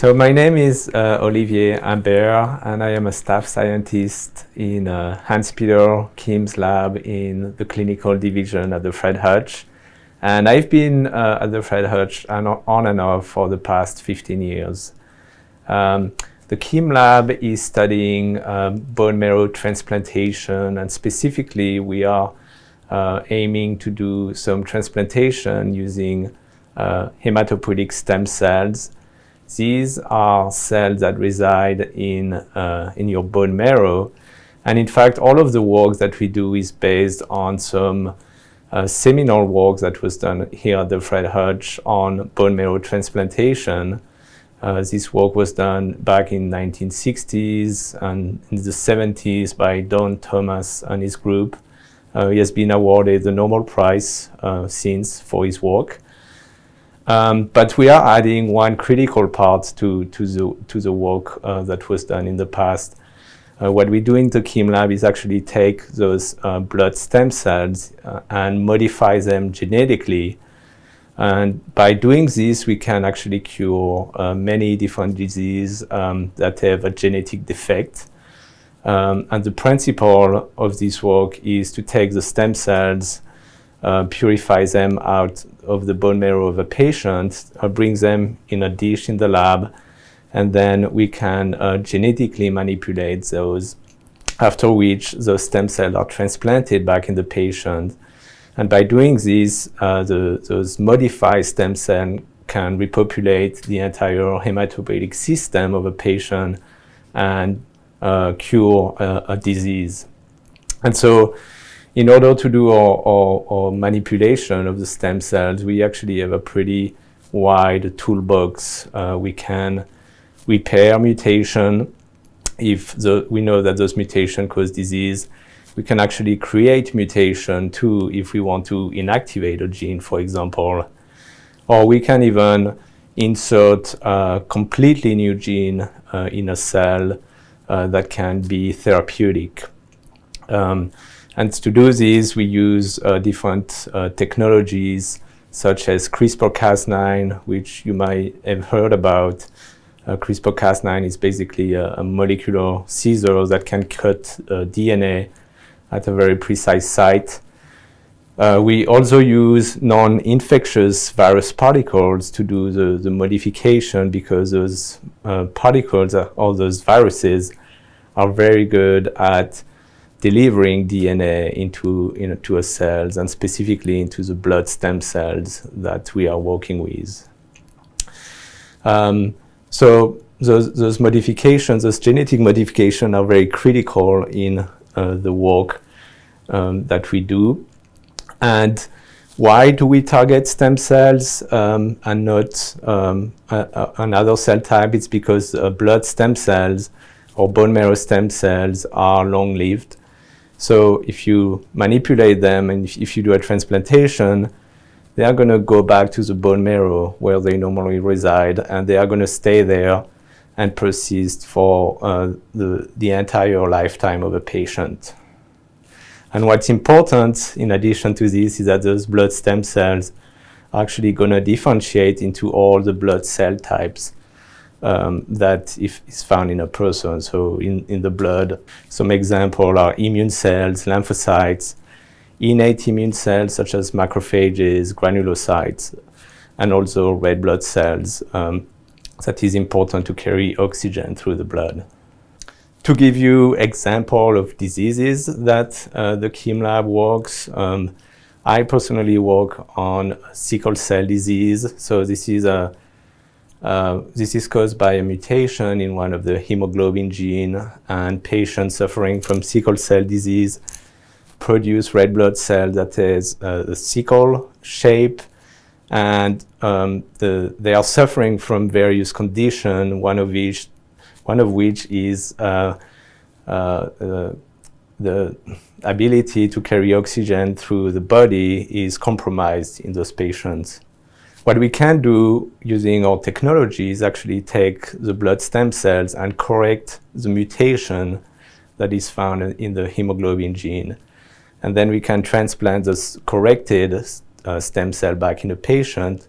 So my name is Olivier Imbert, and I am a staff scientist in Hans-Peter Kiem's lab in the clinical division at the Fred Hutch. And I've been at the Fred Hutch on and off for the past 15 years. The Kiem Lab is studying bone marrow transplantation, and specifically we are aiming to do some transplantation using hematopoietic stem cells. These are cells that reside in your bone marrow, and in fact all of the work that we do is based on some seminal work that was done here at the Fred Hutch on bone marrow transplantation. This work was done back in 1960s and in the 70s by Don Thomas and his group. He has been awarded the Nobel Prize since for his work. But we are adding one critical part to the work that was done in the past. What we do in the Kiem Lab is actually take those blood stem cells and modify them genetically. And by doing this, we can actually cure many different diseases that have a genetic defect. And the principle of this work is to take the stem cells, purify them out of the bone marrow of a patient, bring them in a dish in the lab, and then we can genetically manipulate those, after which those stem cells are transplanted back in the patient. And by doing this, those modified stem cells can repopulate the entire hematopoietic system of a patient and cure a disease. And so in order to do our manipulation of the stem cells, we actually have a pretty wide toolbox. We can repair mutation if we know that those mutations cause disease. We can actually create mutation too if we want to inactivate a gene, for example. Or we can even insert a completely new gene in a cell that can be therapeutic. And to do this, we use different technologies such as CRISPR-Cas9, which you might have heard about. CRISPR-Cas9 is basically a molecular scissors that can cut DNA at a very precise site. We also use non-infectious virus particles to do the modification, because those particles, or those viruses, are very good at delivering DNA into a cells, and specifically into the blood stem cells that we are working with. So those modifications, those genetic modifications, are very critical in the work that we do. And why do we target stem cells and not another cell type? It's because blood stem cells or bone marrow stem cells are long-lived. So if you manipulate them and if you do a transplantation, they are going to go back to the bone marrow where they normally reside, and they are going to stay there and persist for the entire lifetime of a patient. And what's important in addition to this is that those blood stem cells are actually going to differentiate into all the blood cell types that is found in a person. So in the blood, some examples are immune cells, lymphocytes, innate immune cells such as macrophages, granulocytes, and also red blood cells that is important to carry oxygen through the blood. To give you example of diseases that the Kiem Lab works, I personally work on sickle cell disease. So this is caused by a mutation in one of the hemoglobin gene, and patients suffering from sickle cell disease produce red blood cells that has the sickle shape, and they are suffering from various conditions, one of which is the ability to carry oxygen through the body is compromised in those patients. What we can do using our technology is actually take the blood stem cells and correct the mutation that is found in the hemoglobin gene. And then we can transplant this corrected stem cell back in the patient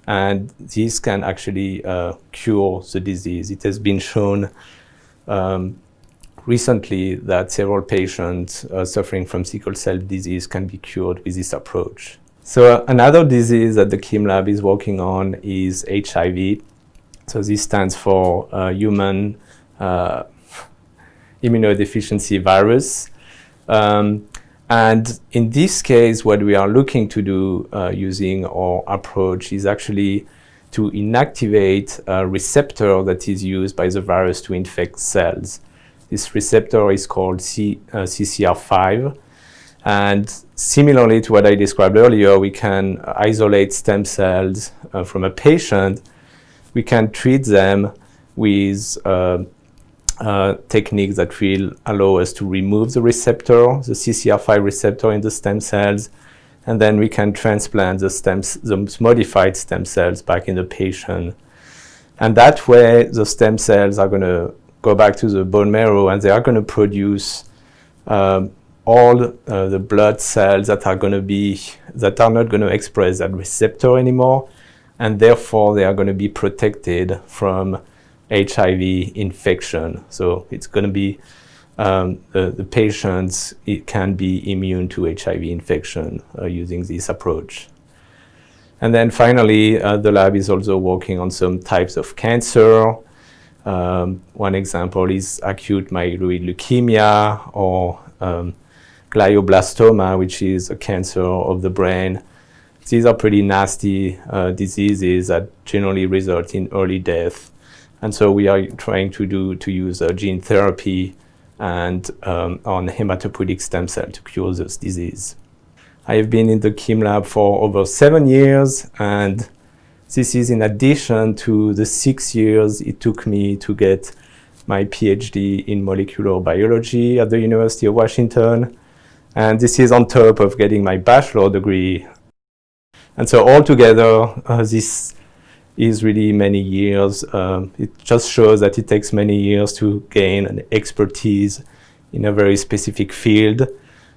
and this can actually cure the disease. It has been shown recently that several patients suffering from sickle cell disease can be cured with this approach. So another disease that the Kiem Lab is working on is HIV. So this stands for human immunodeficiency virus. And in this case, what we are looking to do using our approach is actually to inactivate a receptor that is used by the virus to infect cells. This receptor is called CCR5. And similarly to what I described earlier, we can isolate stem cells from a patient. We can treat them with techniques that will allow us to remove the receptor, the CCR5 receptor in the stem cells, and then we can transplant the modified stem cells back in the patient. And that way, the stem cells are going to go back to the bone marrow, and they are going to produce all the blood cells that are not going to express that receptor anymore, and therefore they are going to be protected from HIV infection. So it's going to be the patients can be immune to HIV infection using this approach. And then finally, the lab is also working on some types of cancer. One example is acute myeloid leukemia or glioblastoma, which is a cancer of the brain. These are pretty nasty diseases that generally result in early death. And so we are trying to use gene therapy and on hematopoietic stem cell to cure this disease. I have been in the Kiem Lab for over 7 years, and this is in addition to the 6 years it took me to get my PhD in molecular biology at the University of Washington. And this is on top of getting my bachelor degree. And so altogether, this is really many years. It just shows that it takes many years to gain an expertise in a very specific field.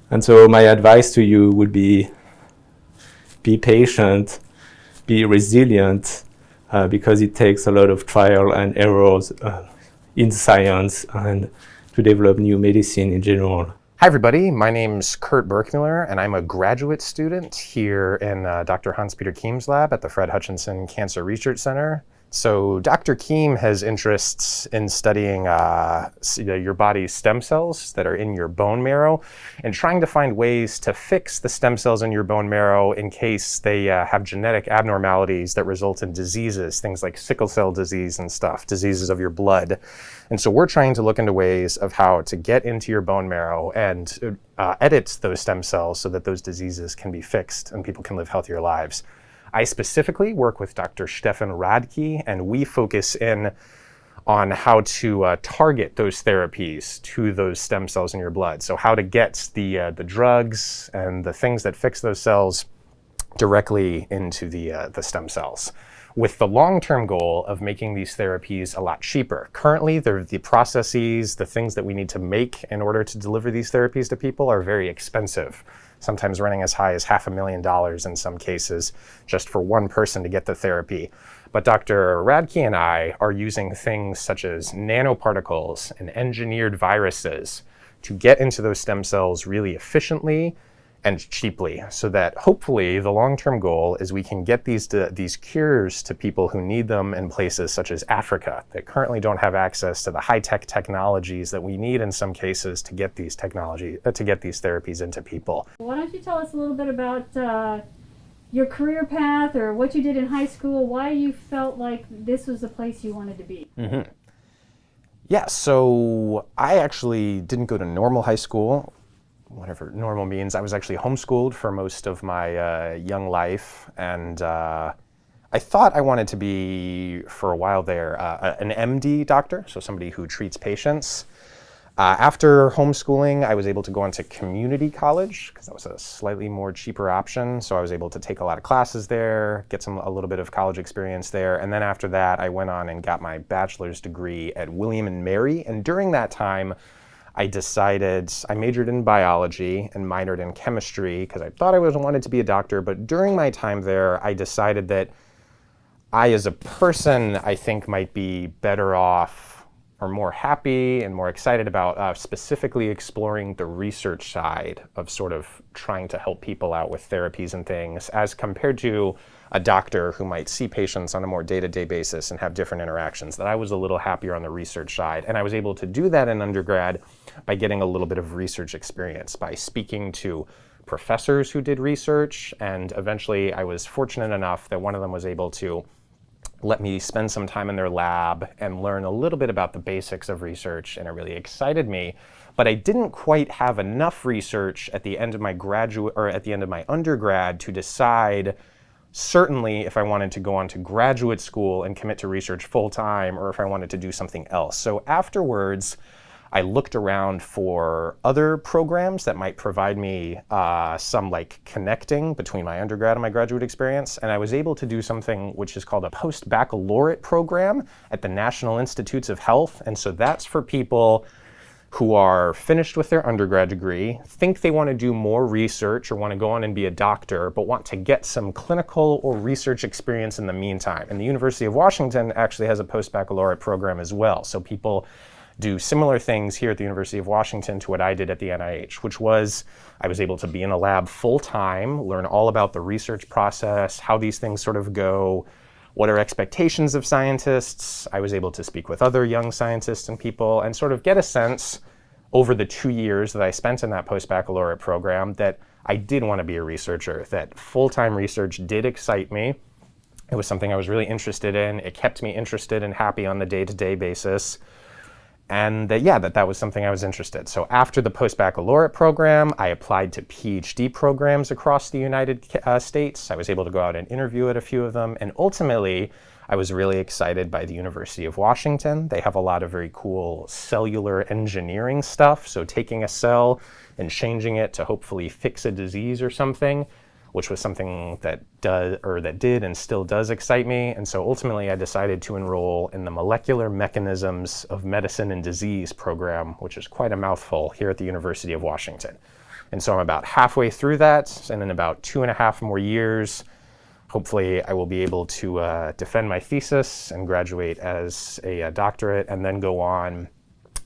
And so my advice to you would be patient, be resilient, because it takes a lot of trial and errors in science and to develop new medicine in general. Hi everybody, my name's Kurt Burkmiller, and I'm a graduate student here in Dr. Hans-Peter Kiem's lab at the Fred Hutchinson Cancer Research Center. So Dr. Kiem has interests in studying your body's stem cells that are in your bone marrow and trying to find ways to fix the stem cells in your bone marrow in case they have genetic abnormalities that result in diseases, things like sickle cell disease and stuff, diseases of your blood. And so we're trying to look into ways of how to get into your bone marrow and edit those stem cells so that those diseases can be fixed and people can live healthier lives. I specifically work with Dr. Stefan Radke, and we focus in on how to target those therapies to those stem cells in your blood. So how to get the drugs and the things that fix those cells directly into the stem cells, with the long-term goal of making these therapies a lot cheaper. Currently, the processes, the things that we need to make in order to deliver these therapies to people are very expensive, sometimes running as high as $500,000 in some cases, just for one person to get the therapy. But Dr. Radke and I are using things such as nanoparticles and engineered viruses to get into those stem cells really efficiently and cheaply, so that hopefully the long-term goal is we can get these cures to people who need them in places such as Africa that currently don't have access to the high-tech technologies that we need in some cases to get these therapies into people. Why don't you tell us a little bit about your career path or what you did in high school, why you felt like this was the place you wanted to be? Mm-hmm. Yeah, so I actually didn't go to normal high school, whatever normal means. I was actually homeschooled for most of my young life, and I thought I wanted to be, for a while there, an MD doctor, so somebody who treats patients. After homeschooling, I was able to go into community college because that was a slightly more cheaper option. So I was able to take a lot of classes there, get a little bit of college experience there. And then after that, I went on and got my bachelor's degree at William and Mary. And during that time, I majored in biology and minored in chemistry because I thought I wanted to be a doctor. But during my time there, I decided that I, as a person, I think might be better off or more happy and more excited about specifically exploring the research side of sort of trying to help people out with therapies and things, as compared to a doctor who might see patients on a more day-to-day basis and have different interactions. That I was a little happier on the research side, and I was able to do that in undergrad by getting a little bit of research experience, by speaking to professors who did research, and eventually I was fortunate enough that one of them was able to let me spend some time in their lab and learn a little bit about the basics of research, and it really excited me. But I didn't quite have enough research at the end of my undergrad to decide certainly if I wanted to go on to graduate school and commit to research full time, or if I wanted to do something else. So afterwards, I looked around for other programs that might provide me some like connecting between my undergrad and my graduate experience, and I was able to do something which is called a post-baccalaureate program at the National Institutes of Health. And so that's for people who are finished with their undergrad degree, think they want to do more research or want to go on and be a doctor, but want to get some clinical or research experience in the meantime. And the University of Washington actually has a post-baccalaureate program as well. So people do similar things here at the University of Washington to what I did at the NIH, which was I was able to be in a lab full time, learn all about the research process, how these things sort of go, what are expectations of scientists. I was able to speak with other young scientists and people and sort of get a sense over the 2 years that I spent in that post-baccalaureate program that I did want to be a researcher, that full-time research did excite me. It was something I was really interested in. It kept me interested and happy on the day-to-day basis. And that was something I was interested. So after the post-baccalaureate program, I applied to PhD programs across the United States. I was able to go out and interview at a few of them. And ultimately, I was really excited by the University of Washington. They have a lot of very cool cellular engineering stuff. So taking a cell and changing it to hopefully fix a disease or something, which was something that did and still does excite me. And so ultimately I decided to enroll in the Molecular Mechanisms of Medicine and Disease program, which is quite a mouthful, here at the University of Washington. And so I'm about halfway through that, and in about 2.5 more years, hopefully I will be able to defend my thesis and graduate as a doctorate, and then go on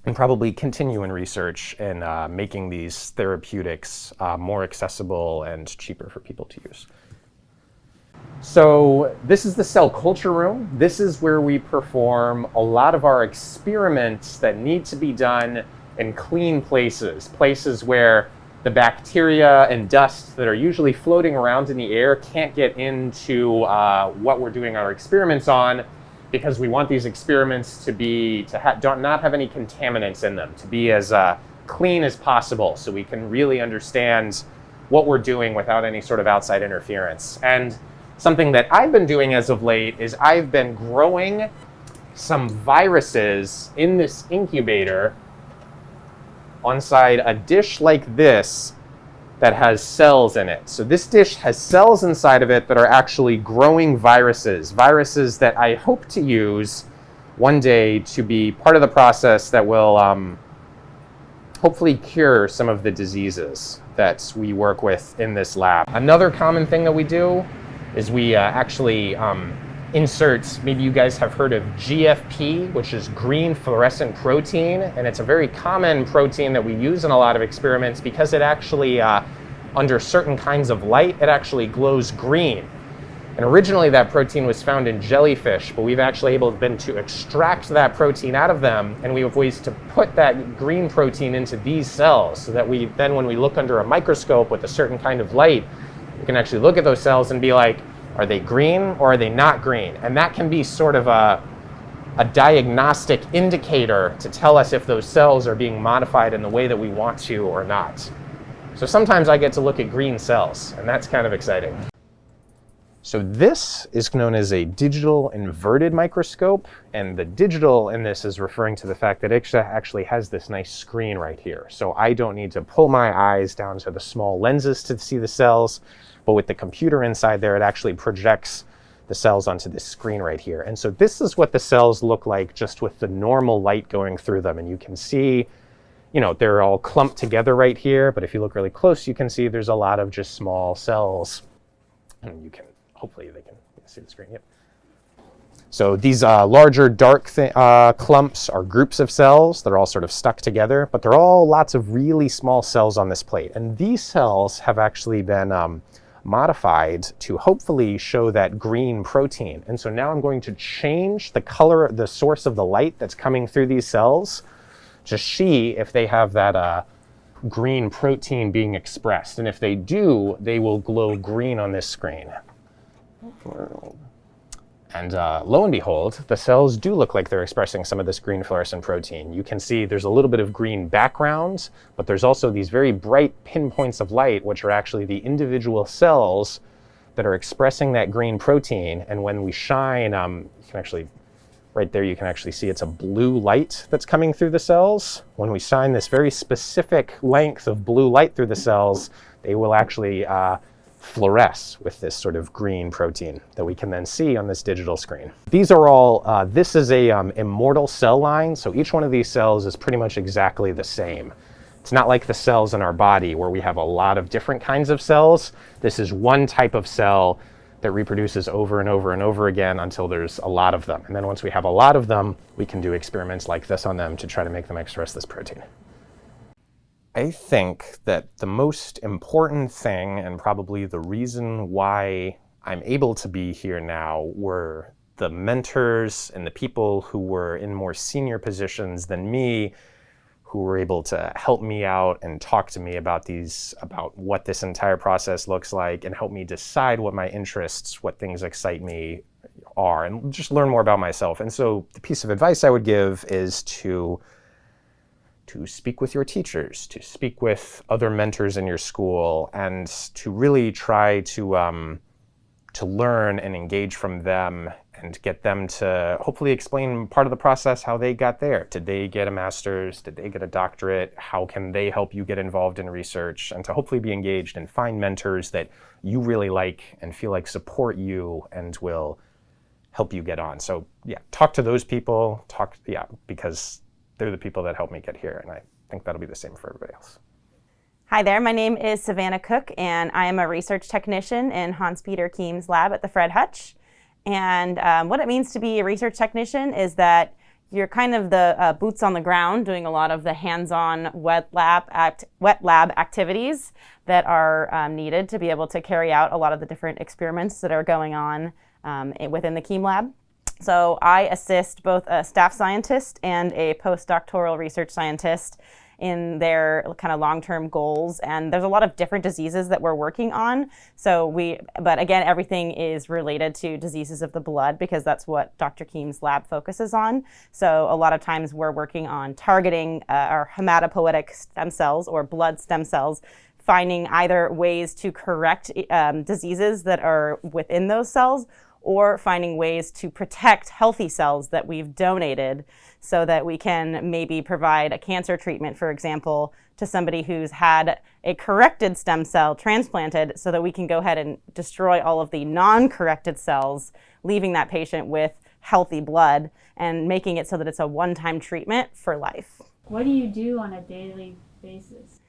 and probably continue in research and making these therapeutics more accessible and cheaper for people to use. So this is the cell culture room. This is where we perform a lot of our experiments that need to be done in clean places, places where the bacteria and dust that are usually floating around in the air can't get into what we're doing our experiments on, because we want these experiments to not have any contaminants in them, to be as clean as possible, so we can really understand what we're doing without any sort of outside interference. And something that I've been doing as of late is I've been growing some viruses in this incubator inside a dish like this that has cells in it. So this dish has cells inside of it that are actually growing viruses that I hope to use one day to be part of the process that will hopefully cure some of the diseases that we work with in this lab. Another common thing that we do is we actually insert, maybe you guys have heard of GFP, which is green fluorescent protein, and it's a very common protein that we use in a lot of experiments because it actually, under certain kinds of light, it actually glows green. And originally that protein was found in jellyfish, but we've actually been to extract that protein out of them, and we have ways to put that green protein into these cells so that when we look under a microscope with a certain kind of light, we can actually look at those cells and be like, are they green or are they not green? And that can be sort of a diagnostic indicator to tell us if those cells are being modified in the way that we want to or not. So sometimes I get to look at green cells, and that's kind of exciting. So this is known as a digital inverted microscope, and the digital in this is referring to the fact that it actually has this nice screen right here. So I don't need to pull my eyes down to the small lenses to see the cells, but with the computer inside there, it actually projects the cells onto this screen right here. And so this is what the cells look like just with the normal light going through them. And you can see, they're all clumped together right here, but if you look really close, you can see there's a lot of just small cells. And hopefully they can see the screen, yep. So these larger dark clumps are groups of cells that are all sort of stuck together, but they're all lots of really small cells on this plate. And these cells have actually been modified to hopefully show that green protein. And so now I'm going to change the color, the source of the light that's coming through these cells to see if they have that green protein being expressed. And if they do, they will glow green on this screen. And lo and behold, the cells do look like they're expressing some of this green fluorescent protein. You can see there's a little bit of green background, but there's also these very bright pinpoints of light, which are actually the individual cells that are expressing that green protein. And when we shine, you can actually, right there, you can actually see it's a blue light that's coming through the cells. When we shine this very specific length of blue light through the cells, they will actually fluoresce with this sort of green protein that we can then see on this digital screen. These are all, this is a immortal cell line, so each one of these cells is pretty much exactly the same. It's not like the cells in our body where we have a lot of different kinds of cells. This is one type of cell that reproduces over and over and over again until there's a lot of them. And then once we have a lot of them, we can do experiments like this on them to try to make them express this protein. I think that the most important thing, and probably the reason why I'm able to be here now, were the mentors and the people who were in more senior positions than me, who were able to help me out and talk to me about what this entire process looks like, and help me decide what my interests, what things excite me are, and just learn more about myself. And so the piece of advice I would give is to speak with your teachers, to speak with other mentors in your school, and to really try to learn and engage from them and get them to hopefully explain part of the process, how they got there. Did they get a master's? Did they get a doctorate? How can they help you get involved in research? And to hopefully be engaged and find mentors that you really like and feel like support you and will help you get on. So yeah, talk to those people, because they're the people that helped me get here, and I think that'll be the same for everybody else. Hi there, my name is Savannah Cook, and I am a research technician in Hans-Peter Kiem's lab at the Fred Hutch. And what it means to be a research technician is that you're kind of the boots on the ground, doing a lot of the hands-on wet lab activities that are needed to be able to carry out a lot of the different experiments that are going on within the Kiem Lab. So I assist both a staff scientist and a postdoctoral research scientist in their kind of long-term goals. And there's a lot of different diseases that we're working on. But again, everything is related to diseases of the blood because that's what Dr. Kiem's lab focuses on. So a lot of times we're working on targeting our hematopoietic stem cells or blood stem cells, finding either ways to correct diseases that are within those cells, or finding ways to protect healthy cells that we've donated so that we can maybe provide a cancer treatment, for example, to somebody who's had a corrected stem cell transplanted so that we can go ahead and destroy all of the non-corrected cells, leaving that patient with healthy blood and making it so that it's a one-time treatment for life. What do you do on a daily basis?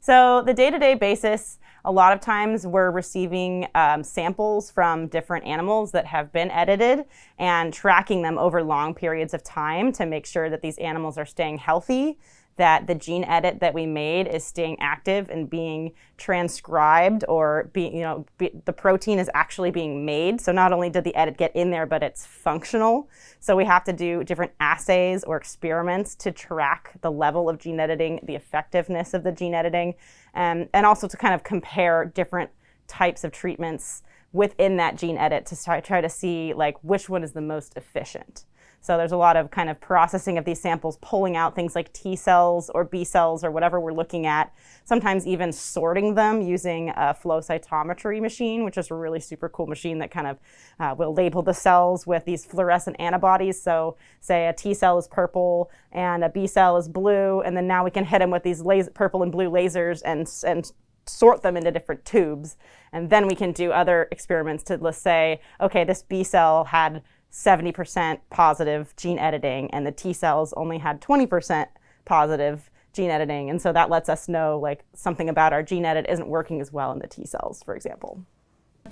So the day-to-day basis, a lot of times we're receiving samples from different animals that have been edited and tracking them over long periods of time to make sure that these animals are staying healthy, that the gene edit that we made is staying active and being transcribed, or the protein is actually being made. So not only did the edit get in there, but it's functional. So we have to do different assays or experiments to track the level of gene editing, the effectiveness of the gene editing, and also to kind of compare different types of treatments within that gene edit to try to see like which one is the most efficient. So there's a lot of kind of processing of these samples, pulling out things like T cells or B cells or whatever we're looking at, sometimes even sorting them using a flow cytometry machine, which is a really super cool machine that kind of will label the cells with these fluorescent antibodies. So say a T cell is purple and a B cell is blue, and then now we can hit them with these purple and blue lasers and sort them into different tubes. And then we can do other experiments to, let's say, okay, this B cell had 70% positive gene editing and the T cells only had 20% positive gene editing. And so that lets us know like something about our gene edit isn't working as well in the T cells, for example.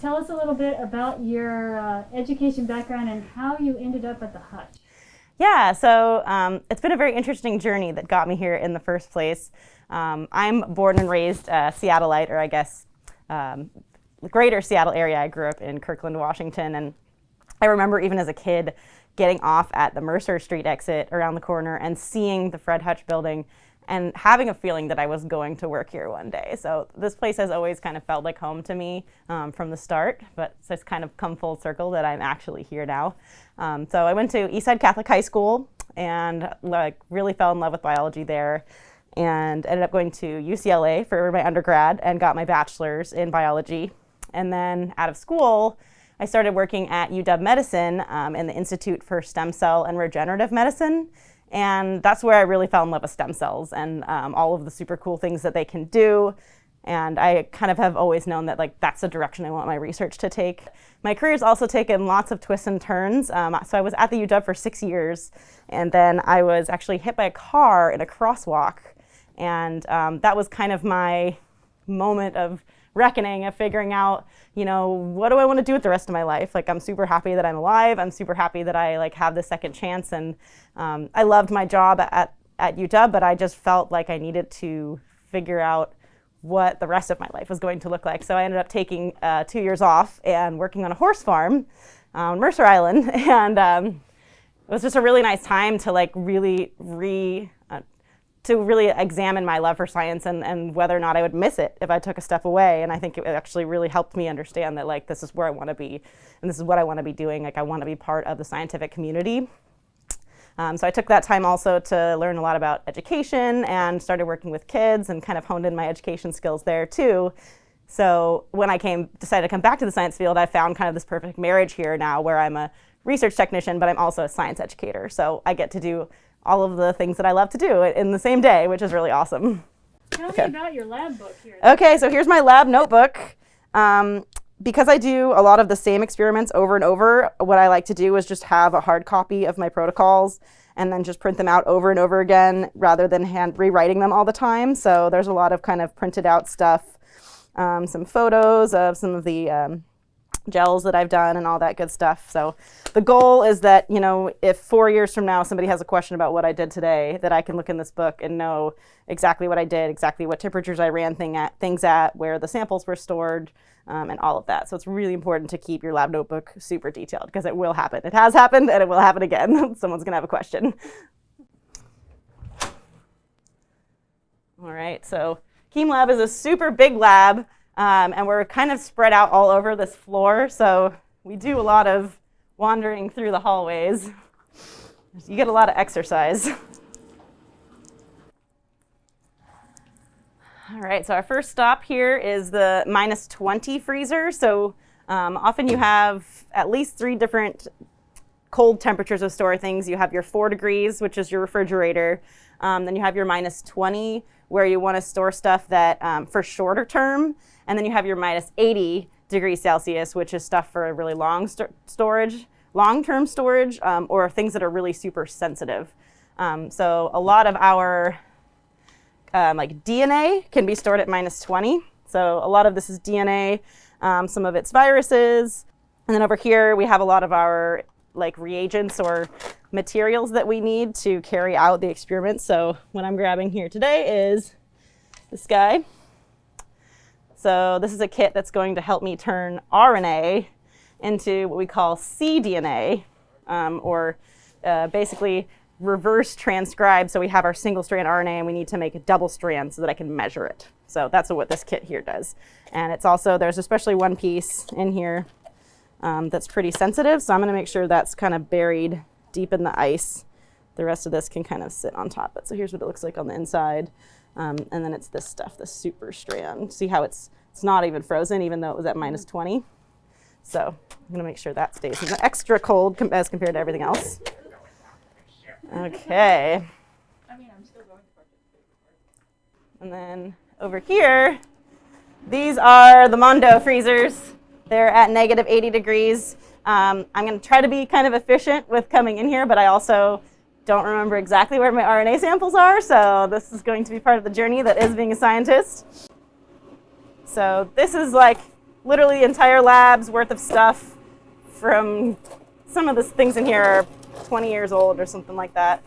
Tell us a little bit about your education background and how you ended up at the Hutch. Yeah, so it's been a very interesting journey that got me here in the first place. I'm born and raised Seattleite, or I guess the greater Seattle area. I grew up in Kirkland, Washington, and I remember even as a kid getting off at the Mercer Street exit around the corner and seeing the Fred Hutch building and having a feeling that I was going to work here one day. So this place has always kind of felt like home to me from the start, but it's kind of come full circle that I'm actually here now. So I went to Eastside Catholic High School and really fell in love with biology there, and ended up going to UCLA for my undergrad and got my bachelor's in biology. And then out of school, I started working at UW Medicine in the Institute for Stem Cell and Regenerative Medicine. And that's where I really fell in love with stem cells and all of the super cool things that they can do. And I kind of have always known that that's the direction I want my research to take. My career's also taken lots of twists and turns. So I was at the UW for 6 years, and then I was actually hit by a car in a crosswalk. And that was kind of my moment of reckoning, of figuring out, what do I want to do with the rest of my life? I'm super happy that I'm alive. I'm super happy that I have this second chance. And I loved my job at UW, but I just felt like I needed to figure out what the rest of my life was going to look like. So I ended up taking 2 years off and working on a horse farm on Mercer Island. And it was just a really nice time to really examine my love for science and whether or not I would miss it if I took a step away. And I think it actually really helped me understand that this is where I want to be and this is what I want to be doing. I want to be part of the scientific community. So I took that time also to learn a lot about education and started working with kids and kind of honed in my education skills there too. So when I decided to come back to the science field, I found kind of this perfect marriage here now where I'm a research technician, but I'm also a science educator. So I get to do all of the things that I love to do in the same day, which is really awesome. Tell me about your lab book here. Okay, so here's my lab notebook. Because I do a lot of the same experiments over and over, what I like to do is just have a hard copy of my protocols and then just print them out over and over again rather than rewriting them all the time. So there's a lot of kind of printed out stuff, some photos of some of the gels that I've done and all that good stuff. So the goal is that, if 4 years from now somebody has a question about what I did today, that I can look in this book and know exactly what I did, exactly what temperatures I ran things at, where the samples were stored, and all of that. So it's really important to keep your lab notebook super detailed because it will happen. It has happened and it will happen again. Someone's gonna have a question. All right, so Kiem Lab is a super big lab. And we're kind of spread out all over this floor, so we do a lot of wandering through the hallways. You get a lot of exercise. All right, so our first stop here is the -20 freezer. So often you have at least 3 different cold temperatures of store things. You have your 4 degrees, which is your refrigerator. Then you have your -20, where you want to store stuff that for shorter term. And then you have your -80 degrees Celsius, which is stuff for a really long long-term storage, or things that are really super sensitive. So a lot of our DNA can be stored at -20. So a lot of this is DNA, some of it's viruses. And then over here, we have a lot of our reagents or materials that we need to carry out the experiment. So what I'm grabbing here today is this guy. So this is a kit that's going to help me turn RNA into what we call cDNA, or basically reverse transcribe. So we have our single strand RNA and we need to make a double strand so that I can measure it. So that's what this kit here does. And it's also, there's especially one piece in here that's pretty sensitive. So I'm going to make sure that's kind of buried deep in the ice. The rest of this can kind of sit on top of it. So here's what it looks like on the inside. And then it's this stuff, the super strand. See how it's not even frozen, even though it was at -20. So I'm going to make sure that stays extra cold as compared to everything else. Okay. And then over here, these are the Mondo freezers. They're at -80 degrees. I'm going to try to be kind of efficient with coming in here, but I also don't remember exactly where my RNA samples are, so this is going to be part of the journey that is being a scientist. So this is literally the entire lab's worth of stuff from some of the things in here are 20 years old or something like that.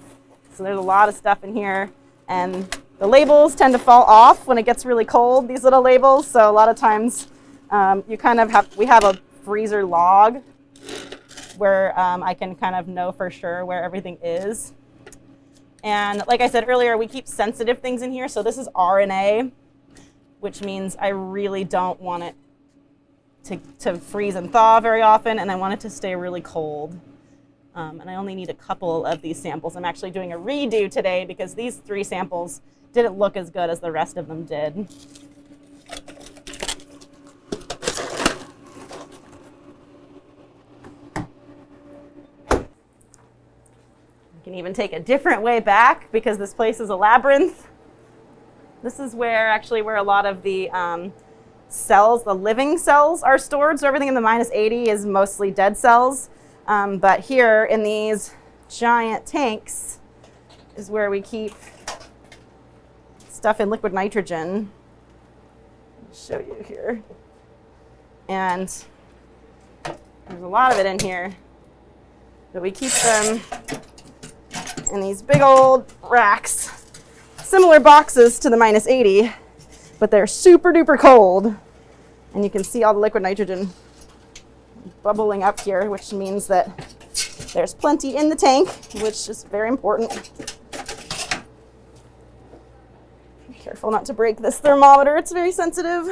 So there's a lot of stuff in here, and the labels tend to fall off when it gets really cold, these little labels. So a lot of times we have a freezer log where I can kind of know for sure where everything is. And like I said earlier, we keep sensitive things in here. So this is RNA, which means I really don't want it to freeze and thaw very often, and I want it to stay really cold. And I only need a couple of these samples. I'm actually doing a redo today because these 3 samples didn't look as good as the rest of them did. You can even take a different way back because this place is a labyrinth. This is where a lot of the cells, the living cells, are stored. So everything in the -80 is mostly dead cells. But here in these giant tanks is where we keep stuff in liquid nitrogen. I'll show you here. And there's a lot of it in here. But we keep them in these big old racks, similar boxes to the -80, but they're super duper cold. And you can see all the liquid nitrogen bubbling up here, which means that there's plenty in the tank, which is very important. Be careful not to break this thermometer, it's very sensitive.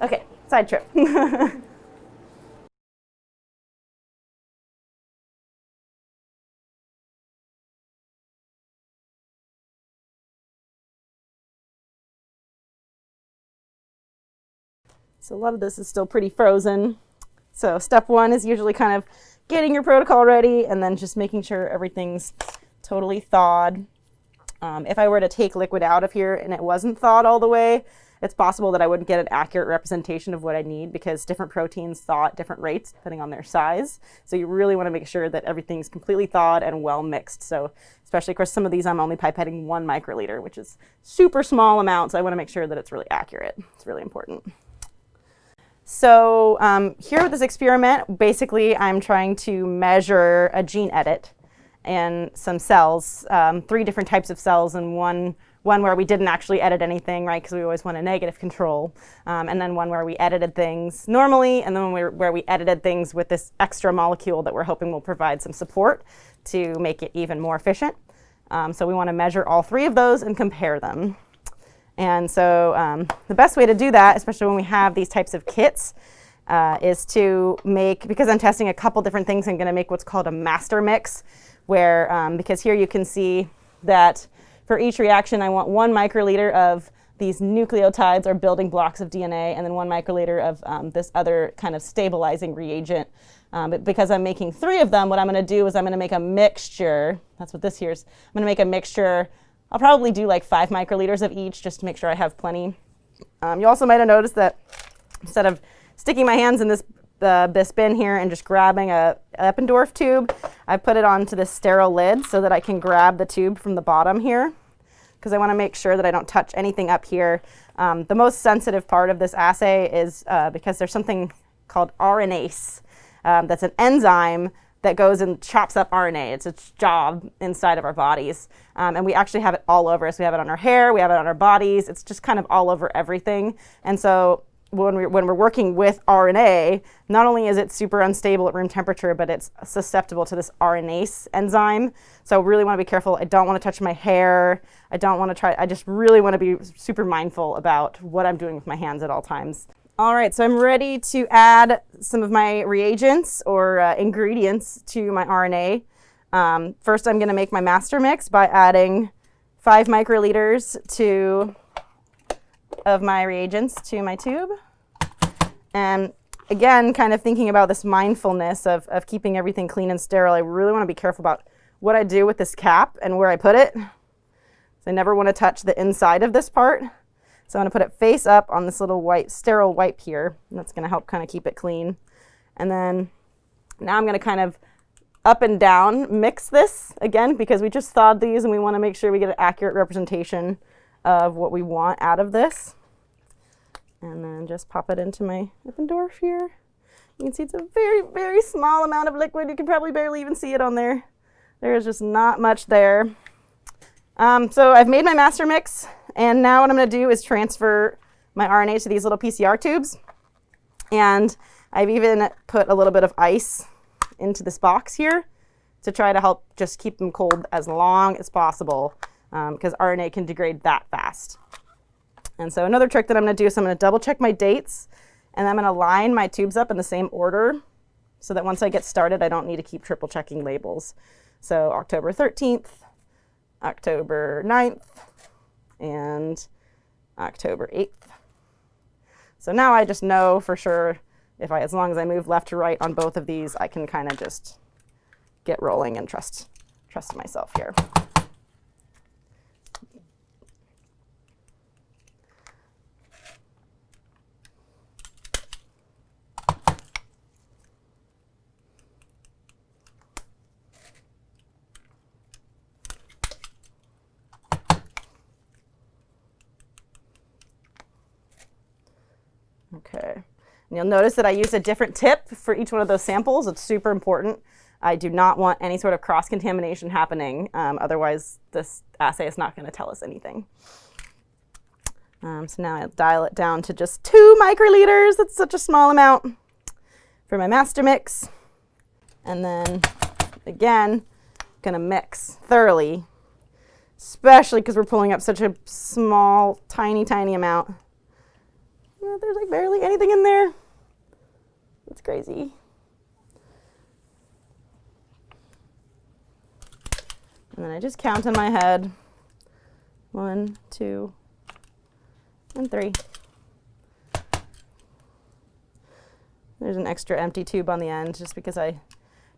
Okay, side trip. So a lot of this is still pretty frozen. So step 1 is usually kind of getting your protocol ready and then just making sure everything's totally thawed. If I were to take liquid out of here and it wasn't thawed all the way, it's possible that I wouldn't get an accurate representation of what I need because different proteins thaw at different rates depending on their size. So you really want to make sure that everything's completely thawed and well mixed. So especially, of course, some of these I'm only pipetting 1 microliter, which is super small amounts. So I want to make sure that it's really accurate. It's really important. So here with this experiment, basically I'm trying to measure a gene edit in some cells, 3 different types of cells, and one where we didn't actually edit anything, right, because we always want a negative control, and then one where we edited things normally, and then where we edited things with this extra molecule that we're hoping will provide some support to make it even more efficient. So we want to measure all 3 of those and compare them. And so the best way to do that, especially when we have these types of kits, is to make, because I'm testing a couple different things, I'm going to make what's called a master mix, where, because here you can see that for each reaction I want 1 microliter of these nucleotides or building blocks of DNA, and then 1 microliter of this other kind of stabilizing reagent. But because I'm making 3 of them, what I'm going to do is I'm going to make a mixture. That's what this here is. I'm going to make a mixture. I'll probably do like 5 microliters of each just to make sure I have plenty. You also might have noticed that instead of sticking my hands in this bin here and just grabbing a Eppendorf tube, I put it onto this sterile lid so that I can grab the tube from the bottom here, because I want to make sure that I don't touch anything up here. The most sensitive part of this assay is because there's something called RNase. That's an enzyme that goes and chops up RNA. It's its job inside of our bodies. And we actually have it all over us. We have it on our hair, we have it on our bodies. It's just kind of all over everything. And so when we're working with RNA, not only is it super unstable at room temperature, but it's susceptible to this RNase enzyme. So really want to be careful. I don't want to touch my hair. I just really want to be super mindful about what I'm doing with my hands at all times. All right, so I'm ready to add some of my reagents or ingredients to my RNA. First, I'm going to make my master mix by adding 5 microliters of my reagents to my tube. And again, kind of thinking about this mindfulness of keeping everything clean and sterile, I really want to be careful about what I do with this cap and where I put it. So I never want to touch the inside of this part. So I'm going to put it face up on this little white sterile wipe here. And that's going to help kind of keep it clean. And then now I'm going to kind of up and down mix this again, because we just thawed these and we want to make sure we get an accurate representation of what we want out of this. And then just pop it into my Eppendorf here. You can see it's a very, very small amount of liquid. You can probably barely even see it on there. There's just not much there. So I've made my master mix, and now what I'm going to do is transfer my RNA to these little PCR tubes. And I've even put a little bit of ice into this box here to try to help just keep them cold as long as possible, because RNA can degrade that fast. And so another trick that I'm going to do is I'm going to double check my dates, and I'm going to line my tubes up in the same order so that once I get started, I don't need to keep triple checking labels. So October 13th, October 9th, and October 8th. So now I just know for sure as long as I move left to right on both of these, I can kind of just get rolling and trust myself here. Okay, and you'll notice that I use a different tip for each one of those samples. It's super important. I do not want any sort of cross-contamination happening. Otherwise, this assay is not going to tell us anything. So now I'll dial it down to just 2 microliters. That's such a small amount for my master mix. And then, again, going to mix thoroughly, especially because we're pulling up such a small, tiny, tiny amount. There's like barely anything in there. That's crazy. And then I just count in my head. 1, 2, and 3. There's an extra empty tube on the end just because I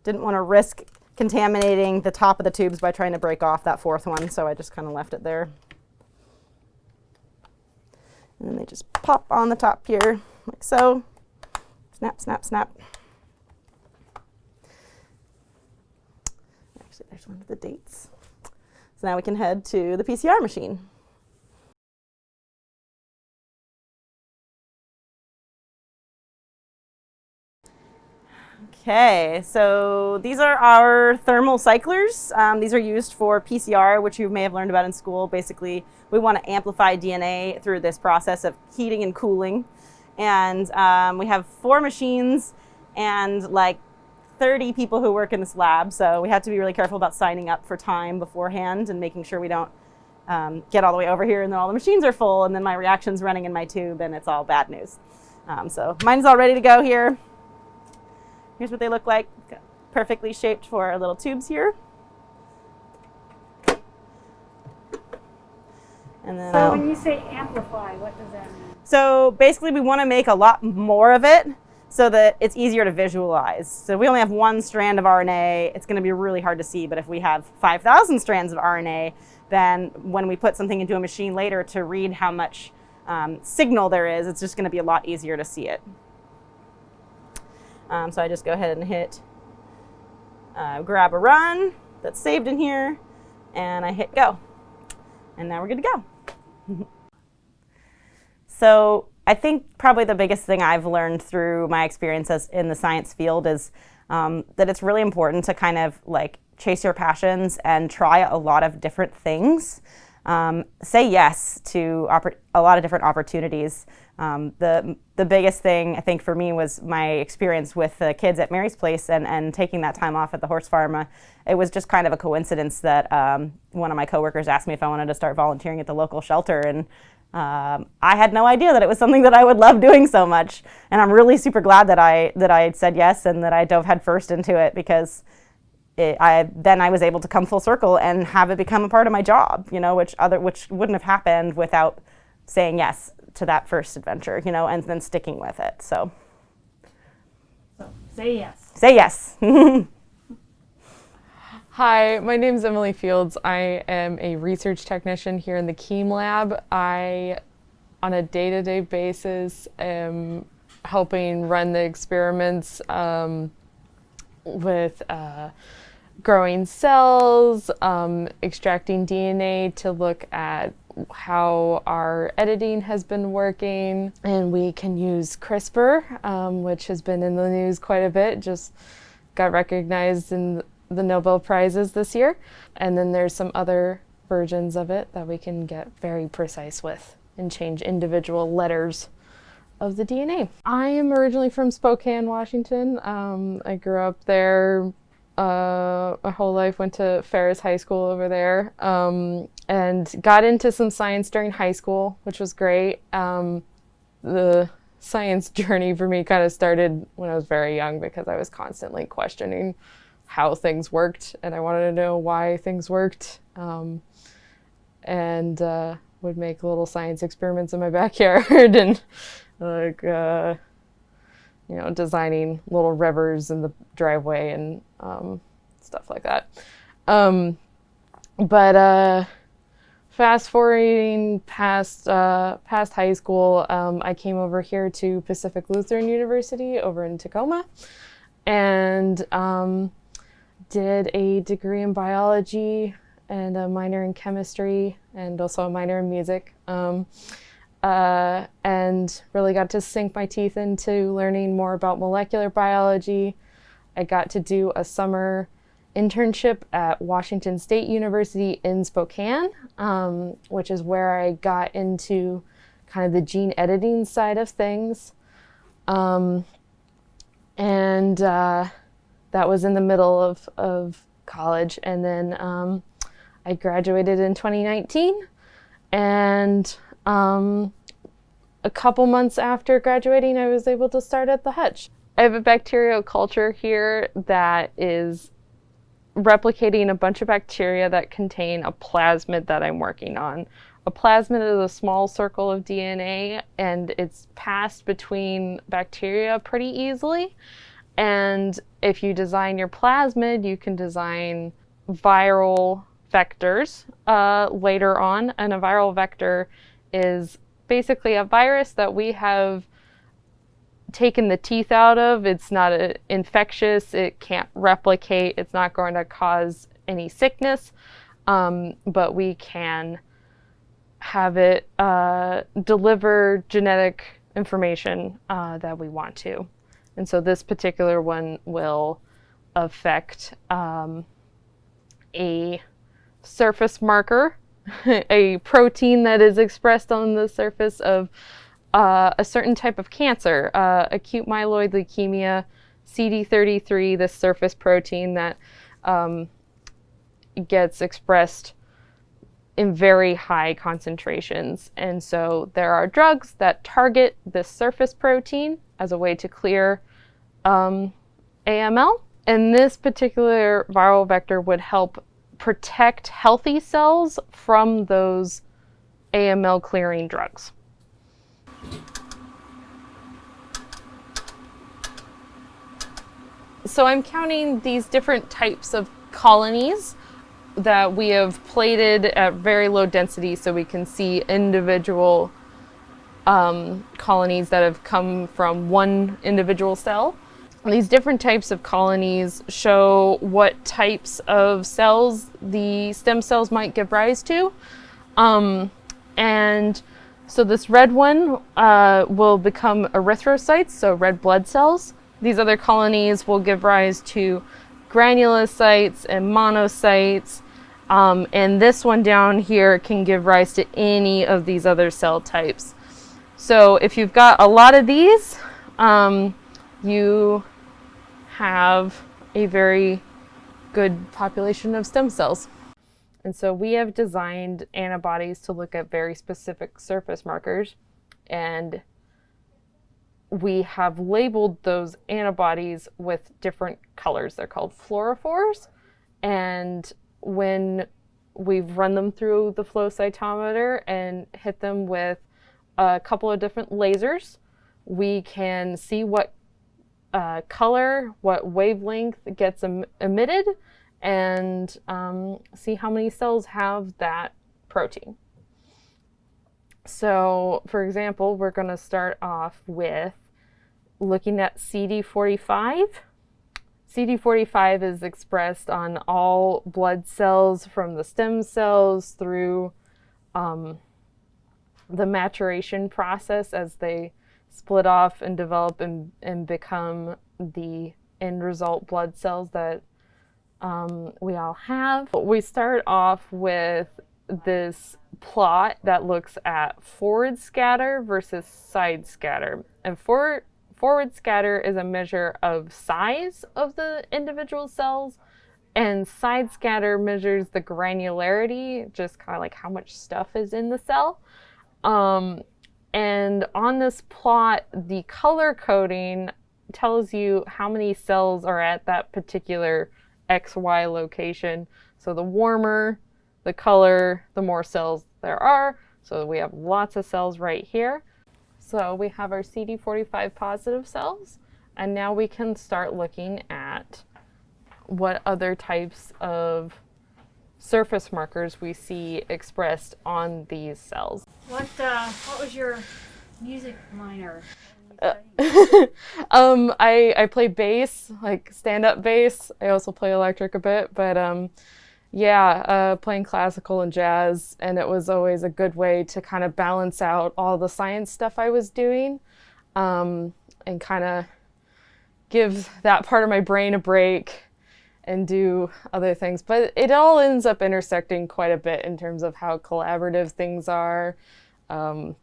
didn't want to risk contaminating the top of the tubes by trying to break off that 4th one, so I just kind of left it there. And then they just pop on the top here, like so. Snap, snap, snap. Actually, there's one of the dates. So now we can head to the PCR machine. Okay, so these are our thermal cyclers. These are used for PCR, which you may have learned about in school. Basically, we want to amplify DNA through this process of heating and cooling. And we have 4 machines and like 30 people who work in this lab. So we have to be really careful about signing up for time beforehand and making sure we don't get all the way over here and then all the machines are full and then my reaction's running in my tube and it's all bad news. So mine's all ready to go here. Here's what they look like, perfectly shaped for our little tubes here. And then so when you say amplify, what does that mean? So basically we want to make a lot more of it so that it's easier to visualize. So we only have 1 strand of RNA. It's going to be really hard to see, but if we have 5,000 strands of RNA, then when we put something into a machine later to read how much signal there is, it's just going to be a lot easier to see it. So I just go ahead and hit grab a run that's saved in here, and I hit go. And now we're good to go. So I think probably the biggest thing I've learned through my experiences in the science field is that it's really important to kind of like chase your passions and try a lot of different things. Say yes to a lot of different opportunities. The biggest thing I think for me was my experience with the kids at Mary's Place and taking that time off at the horse farm. It was just kind of a coincidence that one of my coworkers asked me if I wanted to start volunteering at the local shelter, and I had no idea that it was something that I would love doing so much. And I'm really super glad that I said yes and that I dove headfirst into it, because then I was able to come full circle and have it become a part of my job, you know, which wouldn't have happened without saying yes to that first adventure, you know, and then sticking with it. So say yes. Say yes. Hi, my name is Emily Fields. I am a research technician here in the Kiem Lab. I, on a day-to-day basis, am helping run the experiments with growing cells, extracting DNA to look at how our editing has been working. And we can use CRISPR, which has been in the news quite a bit, just got recognized in the Nobel Prizes this year. And then there's some other versions of it that we can get very precise with and change individual letters of the DNA. I am originally from Spokane, Washington. I grew up there my whole life, went to Ferris High School over there, and got into some science during high school, which was great. The science journey for me kind of started when I was very young because I was constantly questioning how things worked, and I wanted to know why things worked, and would make little science experiments in my backyard and like designing little rivers in the driveway and stuff like that. But fast forwarding past high school, I came over here to Pacific Lutheran University over in Tacoma, and did a degree in biology and a minor in chemistry and also a minor in music. And really got to sink my teeth into learning more about molecular biology. I got to do a summer internship at Washington State University in Spokane, which is where I got into kind of the gene editing side of things. And that was in the middle of college. And then I graduated in 2019. And a couple months after graduating, I was able to start at the Hutch. I have a bacterial culture here that is replicating a bunch of bacteria that contain a plasmid that I'm working on. A plasmid is a small circle of DNA, and it's passed between bacteria pretty easily. And if you design your plasmid, you can design viral vectors later on. And a viral vector is basically a virus that we have taken the teeth out of. It's not infectious, it can't replicate, it's not going to cause any sickness, but we can have it deliver genetic information that we want to. And so this particular one will affect a surface marker, a protein that is expressed on the surface of a certain type of cancer, acute myeloid leukemia, CD33, this surface protein that gets expressed in very high concentrations. And so there are drugs that target this surface protein as a way to clear AML. And this particular viral vector would help protect healthy cells from those AML clearing drugs. So I'm counting these different types of colonies that we have plated at very low density so we can see individual colonies that have come from one individual cell. These different types of colonies show what types of cells the stem cells might give rise to. And so this red one will become erythrocytes, so red blood cells. These other colonies will give rise to granulocytes and monocytes. And this one down here can give rise to any of these other cell types. So if you've got a lot of these, you have a very good population of stem cells. And so we have designed antibodies to look at very specific surface markers, and we have labeled those antibodies with different colors. They're called fluorophores, and when we've run them through the flow cytometer and hit them with a couple of different lasers, we can see what color, what wavelength gets emitted, and see how many cells have that protein. So, for example, we're going to start off with looking at CD45. CD45 is expressed on all blood cells from the stem cells through the maturation process as they split off and develop and become the end result blood cells that we all have. We start off with this plot that looks at forward scatter versus side scatter. And forward scatter is a measure of size of the individual cells, and side scatter measures the granularity, just kind of like how much stuff is in the cell. And on this plot, the color coding tells you how many cells are at that particular XY location. So the warmer the color, the more cells there are. So we have lots of cells right here. So we have our CD45 positive cells, and now we can start looking at what other types of surface markers we see expressed on these cells. What was your music minor? I play bass, like stand-up bass. I also play electric a bit, but playing classical and jazz, and it was always a good way to kind of balance out all the science stuff I was doing, and kind of give that part of my brain a break and do other things. But it all ends up intersecting quite a bit in terms of how collaborative things are. Oh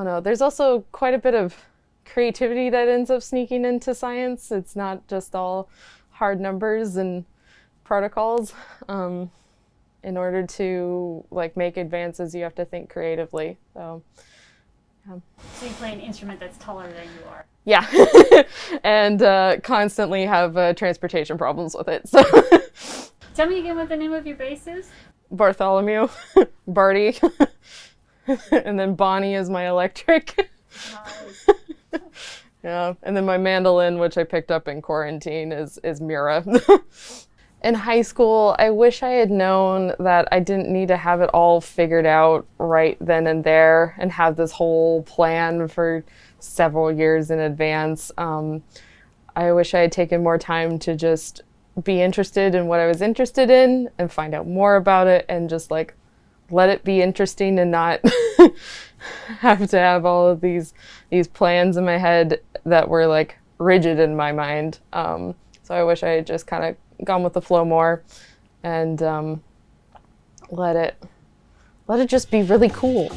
no, there's also quite a bit of creativity that ends up sneaking into science. It's not just all hard numbers and protocols. In order to like make advances, you have to think creatively. So you play an instrument that's taller than you are. Yeah, and constantly have transportation problems with it. So Tell me again what the name of your bass is. Bartholomew, Barty, and then Bonnie is my electric. Nice. Yeah, and then my mandolin, which I picked up in quarantine, is Mira. In high school, I wish I had known that I didn't need to have it all figured out right then and there and have this whole plan for several years in advance. I wish I had taken more time to just be interested in what I was interested in and find out more about it and just like let it be interesting and not have to have all of these plans in my head that were like rigid in my mind. So I wish I had just kind of gone with the flow more and let it just be really cool.